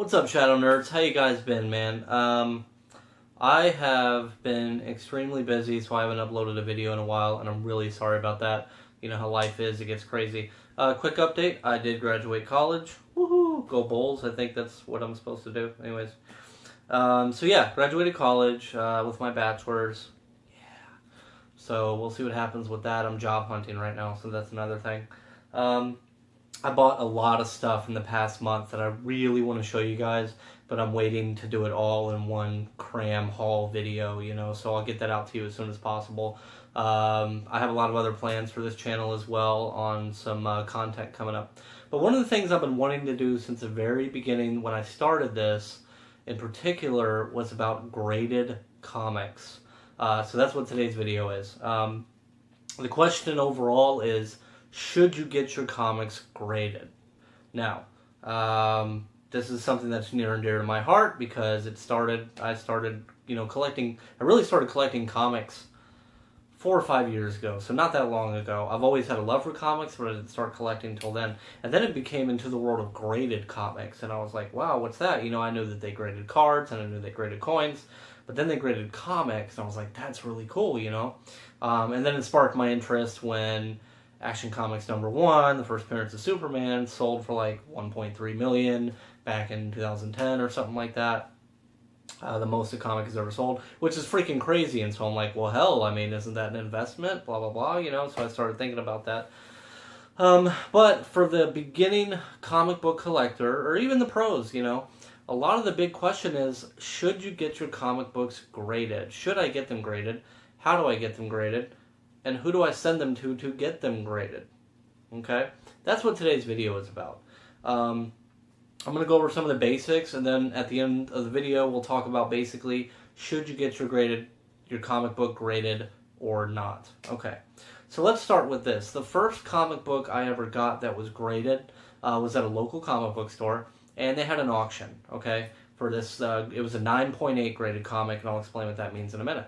What's up, Shadow Nerds? How you guys been, man? I have been extremely busy, so I haven't uploaded a video in a while, and I'm really sorry about that. You know how life is, it gets crazy. Quick update, I did graduate college. Woohoo! Go Bulls, I think that's what I'm supposed to do. Anyways. So yeah, graduated college with my bachelor's. So we'll see what happens with that. I'm job hunting right now, so that's another thing. I bought a lot of stuff in the past month that I really want to show you guys, but I'm waiting to do it all in one cram haul video, so I'll get that out to you as soon as possible. I have a lot of other plans for this channel as well on some content coming up. But one of the things I've been wanting to do since the very beginning when I started this, in particular, was about graded comics. So that's what today's video is. The question overall is, should you get your comics graded? Now, this is something that's near and dear to my heart because I started collecting, I really started collecting comics 4 or 5 years ago, so not that long ago. I've always had a love for comics, but I didn't start collecting until then. And then it became into the world of graded comics, and I was like, wow, what's that? I knew that they graded cards, and I knew they graded coins, but then they graded comics, and I was like, that's really cool, And then it sparked my interest when Action Comics #1, the first appearance of Superman, sold for like 1.3 million back in 2010 or something like that. The most a comic has ever sold, which is freaking crazy. And so I'm like, well, hell, isn't that an investment? Blah, blah, blah, So I started thinking about that. But for the beginning comic book collector, or even the pros, a lot of the big question is, should you get your comic books graded? Should I get them graded? How do I get them graded? And who do I send them to get them graded? Okay? That's what today's video is about. I'm going to go over some of the basics, and then at the end of the video, we'll talk about basically, should you get your comic book graded or not? Okay. So let's start with this. The first comic book I ever got that was graded was at a local comic book store, and they had an auction, okay, for this. It was a 9.8 graded comic, and I'll explain what that means in a minute.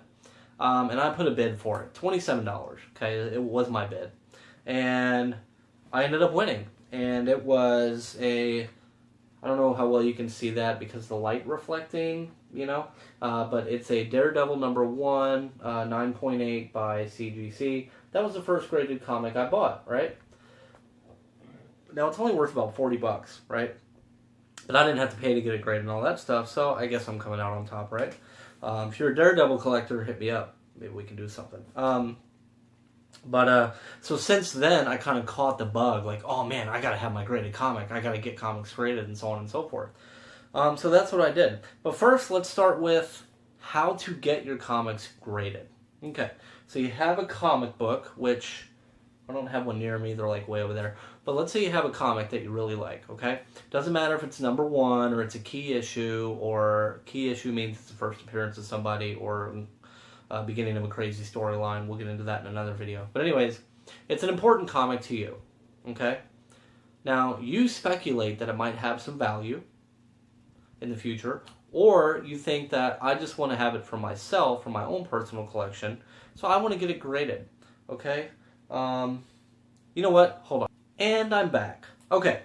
And I put a bid for it, $27, okay, it was my bid. And I ended up winning, and it was I don't know how well you can see that because the light reflecting, but it's a Daredevil #1, 9.8 by CGC. That was the first graded comic I bought, right? Now, it's only worth about $40, right? But I didn't have to pay to get it graded and all that stuff, so I guess I'm coming out on top, right? If you're a Daredevil collector, hit me up. Maybe we can do something. So since then, I kind of caught the bug, like, oh man, I gotta have my graded comic. I gotta get comics graded and so on and so forth. So that's what I did. But first, let's start with how to get your comics graded. Okay, so you have a comic book, which I don't have one near me. They're like way over there. But let's say you have a comic that you really like, okay? Doesn't matter if it's #1 or it's a key issue, or key issue means it's the first appearance of somebody or beginning of a crazy storyline. We'll get into that in another video. But anyways, it's an important comic to you, okay? Now, you speculate that it might have some value in the future, or you think that I just want to have it for myself, for my own personal collection, so I want to get it graded, okay? You know what? Hold on. And I'm back. Okay,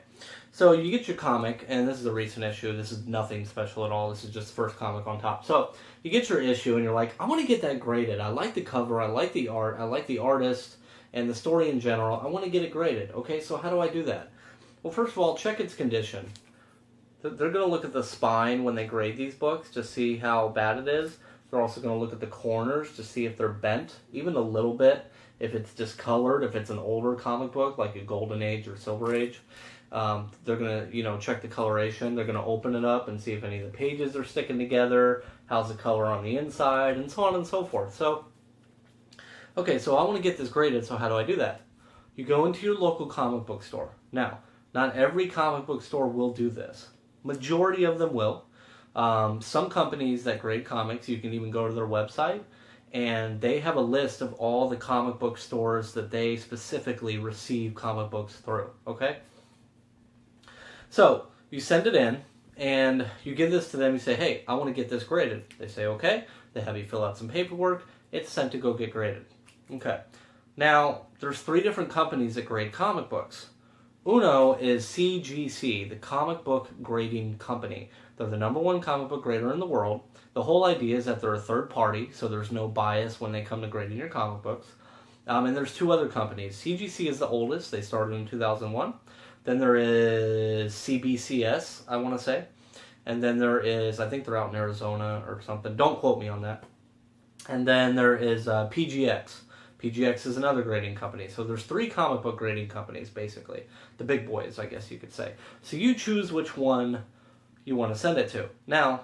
so you get your comic, and this is a recent issue. This is nothing special at all. This is just the first comic on top. So you get your issue, and you're like, I want to get that graded. I like the cover. I like the art. I like the artist and the story in general. I want to get it graded. Okay, so how do I do that? Well, first of all, check its condition. They're going to look at the spine when they grade these books to see how bad it is. They're also going to look at the corners to see if they're bent, even a little bit. If it's discolored, if it's an older comic book, like a Golden Age or Silver Age, they're going to, check the coloration. They're going to open it up and see if any of the pages are sticking together, how's the color on the inside, and so on and so forth. So, okay, so I want to get this graded, so how do I do that? You go into your local comic book store. Now, not every comic book store will do this. Majority of them will. Some companies that grade comics, you can even go to their website, and they have a list of all the comic book stores that they specifically receive comic books through, okay? So, you send it in, and you give this to them, you say, hey, I want to get this graded. They say, okay. They have you fill out some paperwork. It's sent to go get graded. Okay. Now, there's 3 different companies that grade comic books. Uno is CGC, the Comic Book Grading Company. They're the #1 comic book grader in the world. The whole idea is that they're a third party, so there's no bias when they come to grading your comic books. And there's 2 other companies. CGC is the oldest. They started in 2001. Then there is CBCS, I want to say. And then there is, I think they're out in Arizona or something. Don't quote me on that. And then there is PGX. PGX is another grading company. So there's 3 comic book grading companies, basically. The big boys, I guess you could say. So you choose which one you want to send it to. Now,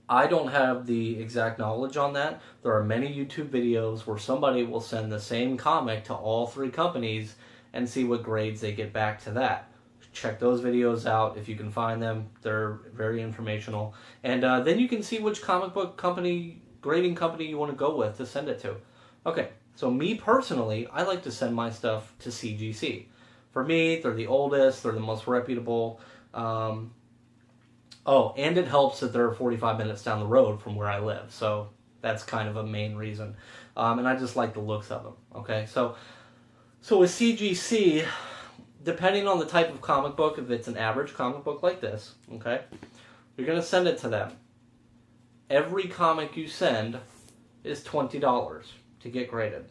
I don't have the exact knowledge on that. There are many YouTube videos where somebody will send the same comic to all 3 companies and see what grades they get back to that. Check those videos out if you can find them. They're very informational. And then you can see which comic book company, grading company you want to go with to send it to. Okay, so me personally, I like to send my stuff to CGC. For me, they're the oldest, they're the most reputable. And it helps that they're 45 minutes down the road from where I live. So that's kind of a main reason. And I just like the looks of them. Okay, so with CGC, depending on the type of comic book, if it's an average comic book like this, okay, you're going to send it to them. Every comic you send is $20 to get graded,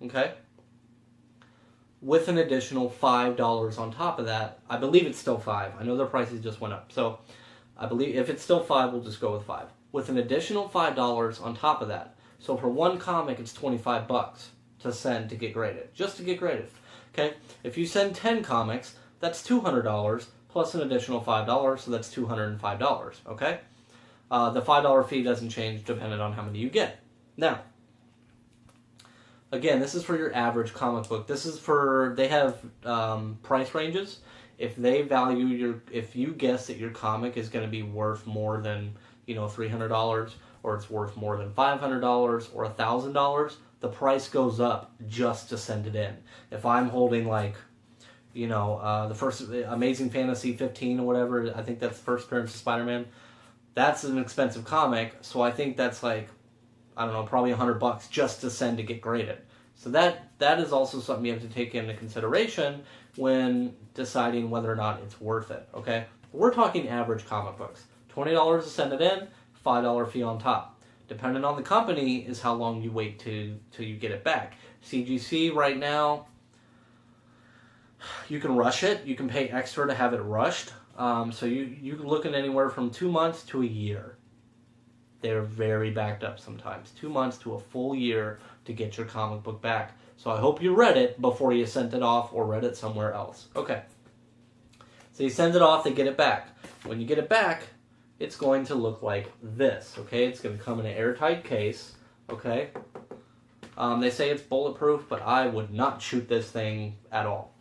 okay? With an additional $5 on top of that. I believe it's still $5. I know their prices just went up. So I believe if it's still $5, we'll just go with $5. With an additional $5 on top of that. So for one comic, it's $25 to send to get graded. Just to get graded, okay? If you send 10 comics, that's $200 plus an additional $5, so that's $205, okay? The $5 fee doesn't change depending on how many you get. Now, again, this is for your average comic book. This is for, they have price ranges. If they value if you guess that your comic is going to be worth more than, $300, or it's worth more than $500 or $1,000, the price goes up just to send it in. If I'm holding the first Amazing Fantasy 15 or whatever, I think that's the first appearance of Spider-Man, that's an expensive comic, so I think that's probably $100 just to send to get graded. So that is also something you have to take into consideration when deciding whether or not it's worth it, okay? We're talking average comic books. $20 to send it in, $5 fee on top. Depending on the company is how long you wait till you get it back. CGC right now, you can rush it. You can pay extra to have it rushed. So you're looking anywhere from 2 months to a year. They're very backed up sometimes. 2 months to a full year to get your comic book back. So I hope you read it before you sent it off or read it somewhere else. Okay. So you send it off, they get it back. When you get it back, it's going to look like this, okay? It's going to come in an airtight case, okay? They say it's bulletproof, but I would not shoot this thing at all.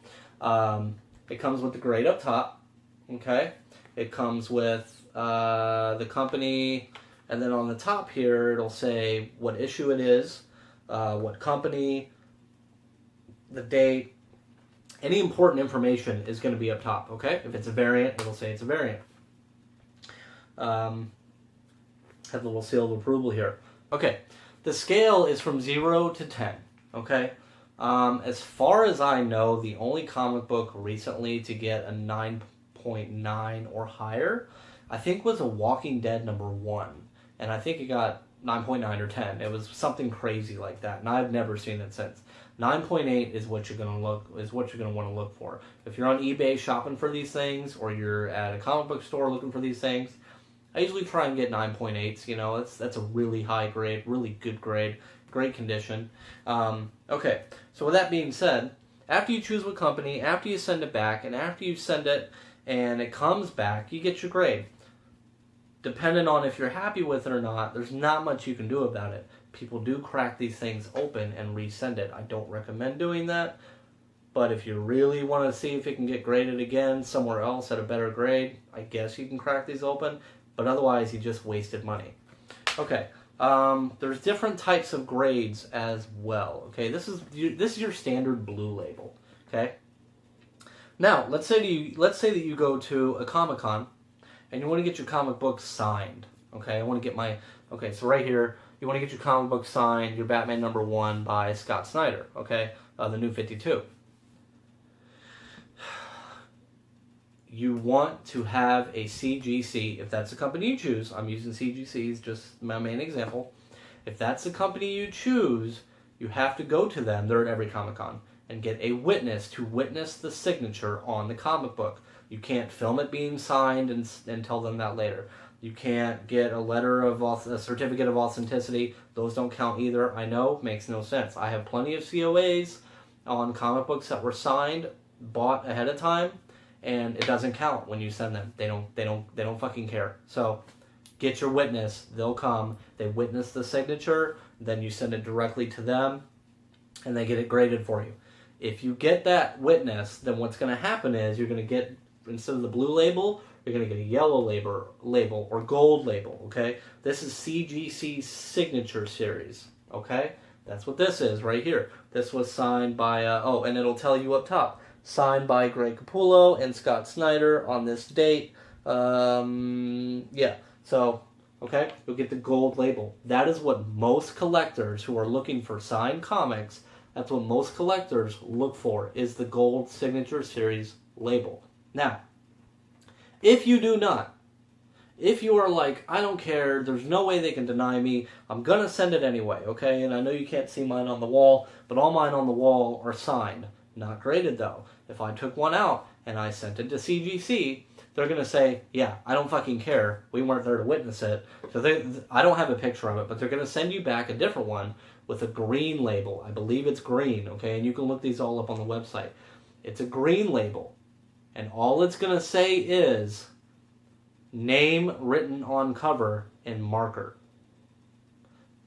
It comes with the grade up top, okay? It comes with the company, and then on the top here, it'll say what issue it is, what company, the date. Any important information is going to be up top, okay? If it's a variant, it'll say it's a variant. Have a little seal of approval here. Okay, the scale is from 0 to 10, okay? As far as I know, the only comic book recently to get a 9.9 or higher, I think was a Walking Dead #1. And I think it got 9.9 or 10. It was something crazy like that, and I've never seen it since. 9.8 is what you're gonna want to look for. If you're on eBay shopping for these things, or you're at a comic book store looking for these things, I usually try and get 9.8s. That's a really high grade, really good grade, great condition. Okay, so with that being said, after you choose what company, after you send it back, and after you send it and it comes back, you get your grade. Depending on if you're happy with it or not, there's not much you can do about it. People do crack these things open and resend it. I don't recommend doing that, but if you really want to see if it can get graded again somewhere else at a better grade, I guess you can crack these open, but otherwise you just wasted money. Okay, there's different types of grades as well. Okay, this is your standard blue label. Okay, now let's say that you go to a Comic-Con and you want to get your comic book signed. Okay, so right here, you want to get your comic book signed, your Batman #1 by Scott Snyder, okay, the New 52. you want to have a CGC. If that's the company you choose, I'm using CGC as just my main example. If that's the company you choose, you have to go to them, they're at every Comic-Con, and get a witness to witness the signature on the comic book. You can't film it being signed and tell them that later. You can't get a certificate of authenticity. Those don't count either. I know, makes no sense. I have plenty of COAs on comic books that were signed, bought ahead of time, and it doesn't count when you send them. They don't fucking care. So get your witness. They'll come. They witness the signature. Then you send it directly to them, and they get it graded for you. If you get that witness, then what's going to happen is you're going to get, instead of the blue label, you're going to get a yellow label or gold label, okay? This is CGC Signature Series, okay? That's what this is right here. This was signed by, and it'll tell you up top, signed by Greg Capullo and Scott Snyder on this date. Yeah, so, okay, you'll get the gold label. That is what most collectors who are looking for signed comics, that's what most collectors look for, is the gold Signature Series label. Now, if you do not, if you are like, I don't care, there's no way they can deny me, I'm going to send it anyway, okay? And I know you can't see mine on the wall, but all mine on the wall are signed. Not graded, though. If I took one out and I sent it to CGC, they're going to say, yeah, I don't fucking care. We weren't there to witness it. So I don't have a picture of it, but they're going to send you back a different one with a green label. I believe it's green, okay? And you can look these all up on the website. It's a green label. And all it's going to say is name written on cover in marker.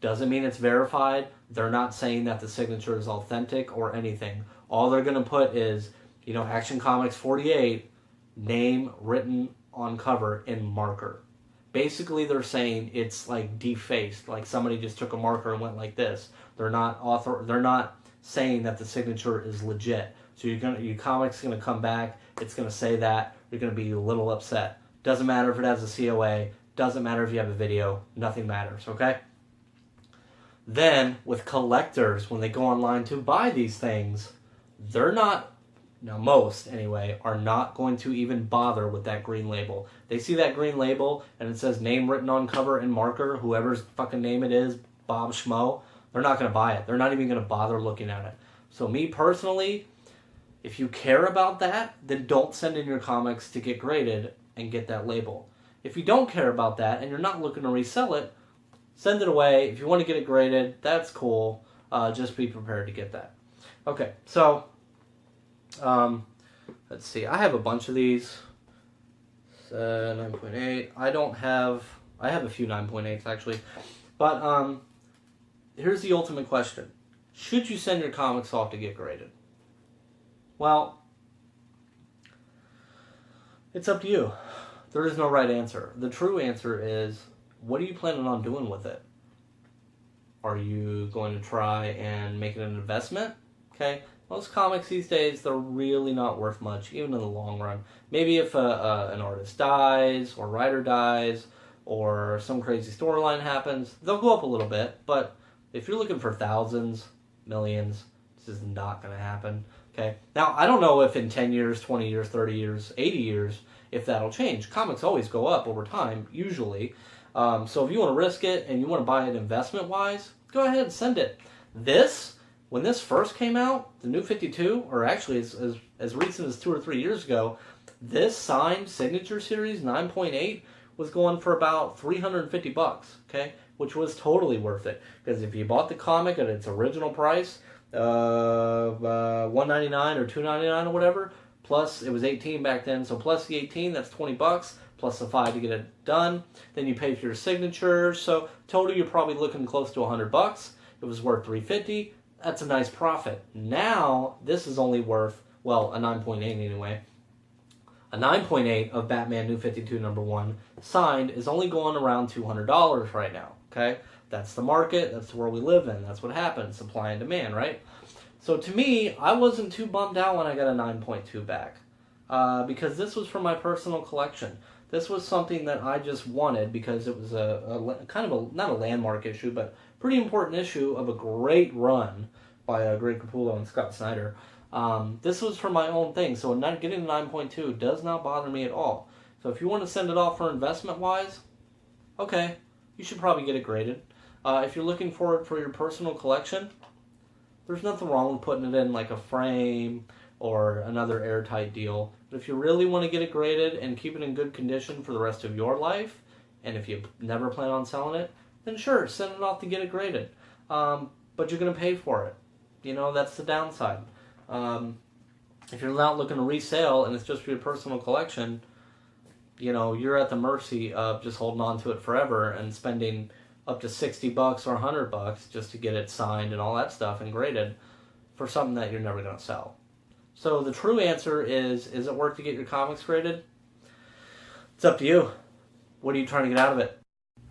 Doesn't mean it's verified. They're not saying that the signature is authentic or anything. All they're going to put is, Action Comics 48, name written on cover in marker. Basically, they're saying it's like defaced, like somebody just took a marker and went like this. They're not saying that the signature is legit. So your comic's gonna come back, it's gonna say that, you're gonna be a little upset. Doesn't matter if it has a COA, doesn't matter if you have a video, nothing matters, okay? Then, with collectors, when they go online to buy these things, they're not, now most anyway, are not going to even bother with that green label. They see that green label and it says name written on cover in marker, whoever's fucking name it is, Bob Schmo, they're not going to buy it. They're not even going to bother looking at it. So me personally, if you care about that, then don't send in your comics to get graded and get that label. If you don't care about that and you're not looking to resell it, send it away. If you want to get it graded, that's cool. Just be prepared to get that. Okay, so let's see. I have a bunch of these. 9.8. I have a few 9.8s actually. But here's the ultimate question. Should you send your comics off to get graded? Well, it's up to you. There is no right answer. The true answer is, what are you planning on doing with it? Are you going to try and make it an investment? Okay. Most comics these days, they're really not worth much, even in the long run. Maybe if an artist dies, or writer dies, or some crazy storyline happens, they'll go up a little bit. But if you're looking for thousands, millions, this is not going to happen. Okay. Now, I don't know if in 10 years, 20 years, 30 years, 80 years, if that'll change. Comics always go up over time, usually. So if you want to risk it and you want to buy it investment-wise, go ahead and send it. When this first came out, the New 52, or actually as recent as 2 or 3 years ago, this signed Signature Series 9.8 was going for about $350, okay? Which was totally worth it. Because if you bought the comic at its original price of $1.99 or $2.99 or whatever, plus it was $18 back then, so plus the $18, that's $20, plus the $5 to get it done. Then you pay for your signature, so total you're probably looking close to $100. It was worth $350. That's a nice profit. Now, this is only worth, well, a 9.8 anyway. A 9.8 of Batman New 52 #1 signed is only going around $200 right now, okay? That's the market, that's the world we live in, that's what happens, supply and demand, right? So to me, I wasn't too bummed out when I got a 9.2 back, because this was for my personal collection. This was something that I just wanted because it was a kind of not a landmark issue, but pretty important issue of a great run by Greg Capullo and Scott Snyder. This was for my own thing, so not getting a 9.2 does not bother me at all. So if you want to send it off for investment wise, okay, you should probably get it graded. If you're looking for it for your personal collection, there's nothing wrong with putting it in like a frame or another airtight deal. But if you really want to get it graded and keep it in good condition for the rest of your life, and if you never plan on selling it, then sure, send it off to get it graded. But you're going to pay for it. You know, that's the downside. If you're not looking to resell and it's just for your personal collection, you know, you're at the mercy of just holding on to it forever and spending up to $60 or $100 just to get it signed and all that stuff and graded for something that you're never going to sell. So the true answer is it worth to get your comics graded? It's up to you. What are you trying to get out of it?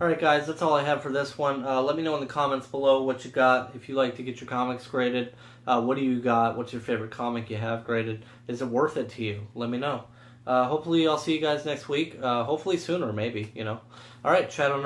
Alright guys, that's all I have for this one. Let me know in the comments below what you got, if you like to get your comics graded. What do you got? What's your favorite comic you have graded? Is it worth it to you? Let me know. Hopefully I'll see you guys next week. Hopefully sooner, maybe, you know. Alright, Shadow Nerd.